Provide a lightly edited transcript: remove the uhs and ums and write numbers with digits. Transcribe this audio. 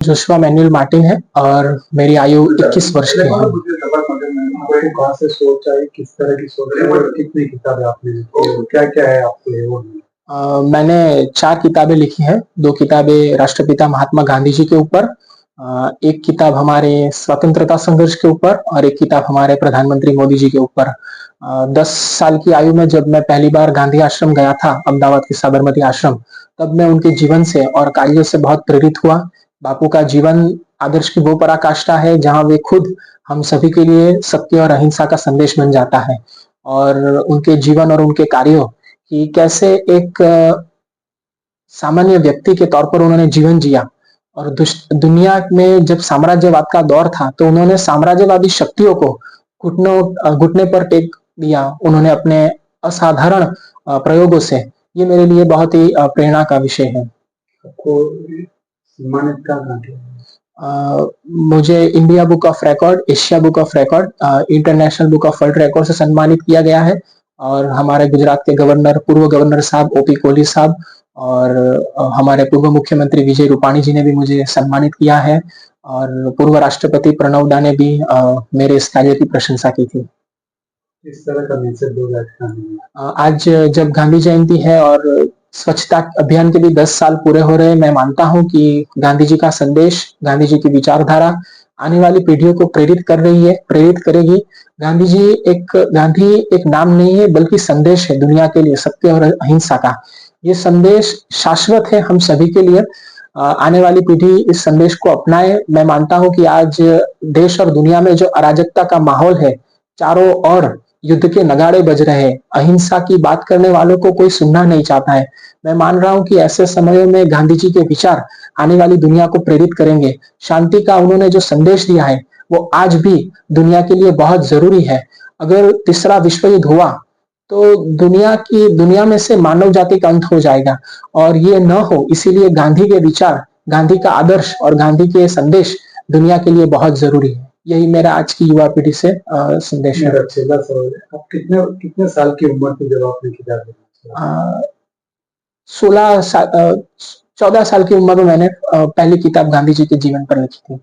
Joshua manual Martin है और मेरी आयु 21 वर्ष की है। आपको कहाँ से सोच आई, किस तरह की सोच आई और कितनी किताबें आपने लिखी और क्या-क्या है आपके वो में? मैंने 4 किताबें लिखी हैं। 2 किताबें राष्ट्रपिता महात्मा गांधी जी के ऊपर, एक किताब हमारे स्वतंत्रता संघर्ष के ऊपर और एक किताब हमारे प्रधानमंत्री मोदी जी के ऊपर। 10 साल की आयु में जब मैं पहली बार गांधी आश्रम गया था, अहमदाबाद के साबरमती आश्रम, तब मैं उनके जीवन से और कार्यों से बहुत प्रेरित हुआ। बापू का जीवन आदर्श की वो पराकाष्ठा है जहां वे खुद हम सभी के लिए सत्य और अहिंसा का संदेश बन जाता है। और उनके जीवन और उनके कार्यों कि कैसे एक सामान्य व्यक्ति के तौर पर उन्होंने जीवन जिया और दुनिया में जब साम्राज्यवाद का दौर था तो उन्होंने साम्राज्यवादी शक्तियों को घुटने पर टेक दिया उन्होंने अपने असाधारण प्रयोगों से। ये मेरे लिए बहुत ही प्रेरणा का विषय है। आपको सम्मानित कहाँ किया? मुझे India book of record, Asia book of record, international book of world record से सम्मानित किया गया है। और हमारे गुजरात के गवर्नर, पूर्व गवर्नर साहब ओपी कोहली साहब और हमारे पूर्व मुख्यमंत्री विजय रूपाणी जी ने भी मुझे सम्मानित किया है और पूर्व राष्ट्रपति प्रणब दा ने भी मेरे इस कार्य की प्रशंसा की थी। किस तरह का मैसेज दोगे आज? आज जब गांधी जयंती है और स्वच्छता अभियान के भी 10 साल पूरे हो रहे हैं, मैं मानता हूं कि गांधी जी का संदेश, गांधी जी की विचारधारा आने वाली पीढ़ियों को प्रेरित कर रही है, प्रेरित करेगी। गांधी एक नाम नहीं है बल्कि संदेश है दुनिया के लिए सत्य और अहिंसा का। ये संदेश शाश्वत है हम सभी के लिए। आने वाली पीढ़ी इस संदेश को अपनाए। मैं मानता हूं कि आज देश और दुनिया में जो अराजकता का माहौल है, चारों ओर युद्ध के नगाड़े बज रहे हैं, अहिंसा की बात करने वालों को कोई सुनना नहीं चाहता है। मैं मान रहा हूं कि ऐसे समयों में गांधी जी के विचार आने वाली दुनिया को प्रेरित करेंगे। शांति का उन्होंने जो संदेश दिया है वो आज भी दुनिया के लिए बहुत जरूरी है। अगर तीसरा विश्व युद्ध हुआ तो दुनिया में से मानव जाति का अंत हो जाएगा और ये न हो, इसीलिए गांधी के विचार, गांधी का आदर्श और गांधी के संदेश दुनिया के लिए बहुत जरूरी है। यही मेरा आज की युवा पीढ़ी से संदेश है। आप कितने साल की उम्र थी जब आपने किताब लिखी? 14 साल की उम्र में मैंने पहली किताब गांधी जी के जीवन पर लिखी थी।